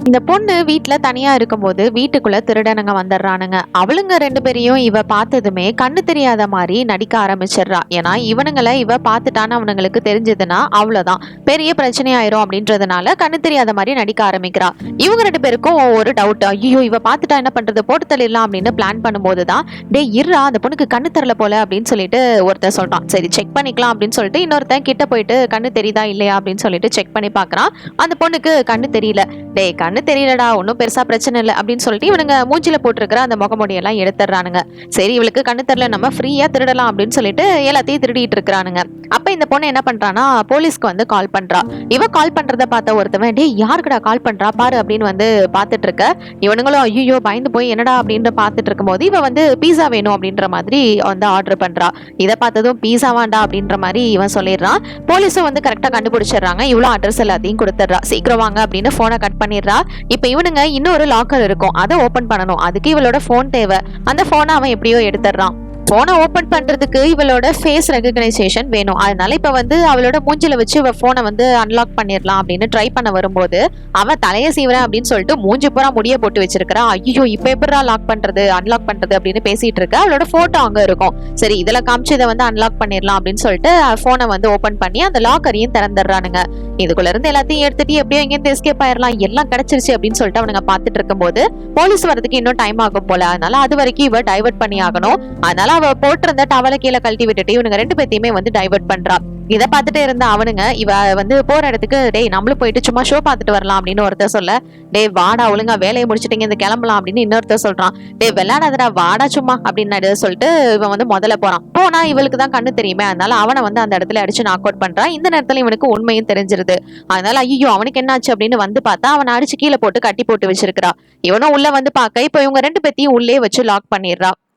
இந்த பொண்ணு வீட்டுல தனியா இருக்கும்போது வீட்டுக்குள்ள திருடனுங்க வந்துடுறானுங்க. அவளுங்க 2 பேரையும் இவ பார்த்ததுமே கண்ணு தெரியாத மாதிரி நடிக்க ஆரம்பிச்சிடுறா. ஏன்னா இவனுங்களை இவ பார்த்துட்டான்னு அவனுங்களுக்கு தெரிஞ்சதுன்னா அவ்வளவுதான், பெரிய பிரச்சனையாயிரும் அப்படின்றதுனால கண்ணு தெரியாத மாதிரி நடிக்க ஆரம்பிக்கிறா. இவங்க 2 பேருக்கும் ஒரு டவுட், ஐயோ இவ பார்த்துட்டா என்ன பண்றது, போட்டு தள்ளிடலாம் அப்படின்னு பிளான் பண்ணும்போதுதான், டே இருறா அந்த பொண்ணுக்கு கண்ணு தெரியல போல அப்படின்னு சொல்லிட்டு ஒருத்தர் சொல்றான். சரி செக் பண்ணிக்கலாம் அப்படின்னு சொல்லிட்டு இன்னொருத்தன் கிட்ட போயிட்டு கண்ணு தெரியுதா இல்லையா அப்படின்னு சொல்லிட்டு செக் பண்ணி பாக்குறான். அந்த பொண்ணுக்கு கண்ணு தெரியல. டே கண்ணு தெரியலடா, ஒன்றும் பெருசா பிரச்சனை இல்லை அப்படின்னு சொல்லிட்டு இவனுங்க மூஞ்சில போட்டிருக்கிற அந்த முகமுடியெல்லாம் எடுத்துடுறானுங்க. சரி இவளுக்கு கண்ணு தெரியல, நம்ம ஃப்ரீயா திருடலாம் அப்படின்னு சொல்லிட்டு எல்லாத்தையும் திருடிட்டு இருக்கிறானுங்க. அப்ப இந்த பொண்ணு என்ன பண்றானா, போலீஸ்க்கு வந்து கால் பண்றா. இவ கால் பண்றத பார்த்த ஒருத்தவன், டே யாருக்குடா கால் பண்றா பாரு அப்படின்னு வந்து பாத்துட்டு இருக்க. இவனுங்களும் ஐயோ பயந்து போய் என்னடா அப்படின்னு பாத்துட்டு இருக்கும்போது இவ வந்து பீஸா வேணும் அப்படின்ற மாதிரி வந்து ஆர்டர் பண்றா. இதை பார்த்ததும் பீஸா வேண்டா அப்படின்ற மாதிரி இவன் சொல்லிடுறான். போலீஸும் வந்து கரெக்டா கண்டுபிடிச்சிடுறாங்க. இவ்வளவு அட்ரஸ் எல்லாத்தையும் கொடுத்துடுறா. சீக்கிரம் வாங்க அப்படின்னு போனை கட் பண்ணிடுறா. இப்ப இவனுங்க இன்னொரு லாக்கர் இருக்கும், அதை ஓபன் பண்ணணும். அதுக்கு இவளோட போன் தேவை. அந்த போனை அவன் எப்படியோ எடுத்துடுறான். போனை ஓபன் பண்றதுக்கு இவளோட ஃபேஸ் ரெகக்னைசேஷன் வேணும். அதனால இப்ப வந்து அவளோட மூஞ்சில வச்சு இவ போனை வந்து அன்லாக் பண்ணிடலாம் அப்படின்னு ட்ரை பண்ண வரும்போது அவன் தலையை சீவரேன் அப்படின்னு சொல்லிட்டு மூஞ்சி பூரா முடிய போட்டு வச்சிருக்கிறா. ஐயோ இப்ப எப்படா லாக் பண்றது அன்லாக் பண்றது அப்படின்னு பேசிட்டு இருக்க. அவளோட போட்டோ அங்க இருக்கும். சரி இதுல காமிச்சு இதை வந்து அன்லாக் பண்ணிடலாம் அப்படின்னு சொல்லிட்டு போனை வந்து ஓபன் பண்ணி அந்த லாக்கரையும் திறந்துடுறானுங்க. இதுக்குள்ள இருந்து எல்லாத்தையும் எடுத்துட்டு எப்படியோ எங்கேயும் எஸ்கேப் ஆயிடலாம், எல்லாம் கிடைச்சிருச்சு அப்படின்னு சொல்லிட்டு அவனுங்க பாத்துட்டு இருக்கும்போது போலீஸ் வரதுக்கு இன்னும் டைம் ஆகும் போல. அதனால அது வரைக்கும் இவ டைவர்ட் பண்ணி ஆகணும். அதனால அவ போட்டிருந்த டவலை கீழே கழட்டி விட்டுட்டு இவனுங்க 2 பேத்தையுமே வந்து டைவர்ட் பண்றா. இதை பார்த்துட்டே இருந்த அவனுங்க இவ வந்து போற இடத்துக்கு, டேய் நம்மளும் போயிட்டு சும்மா ஷோ பார்த்துட்டு வரலாம் அப்படின்னு ஒருத்தர் சொல்ல, டே வாடா ஒழுங்கா வேலையை முடிச்சுட்டீங்க இந்த கிளம்பலாம் அப்படின்னு இன்னொருத்தர் சொல்றான். டே விளையாடாதடா வாடா சும்மா அப்படின்னு சொல்லிட்டு இவன் வந்து முதல்ல போறான். போனா இவளுக்கு தான் கண்ணு தெரியுமே, அதனால அவனை வந்து அந்த இடத்துல அடிச்சு நாக் அவுட் பண்றான். இந்த நேரத்துல இவனுக்கு உண்மையும் தெரிஞ்சிருது. அதனால ஐயோ அவனுக்கு என்னாச்சு அப்படின்னு வந்து பார்த்தா அவனை அடிச்சு கீழே போட்டு கட்டி போட்டு வச்சிருக்கிறா. இவனும் உள்ள வந்து பார்க்க இப்ப இவங்க 2 பேத்தையும் உள்ளே வச்சு லாக் பண்ணிடுறா.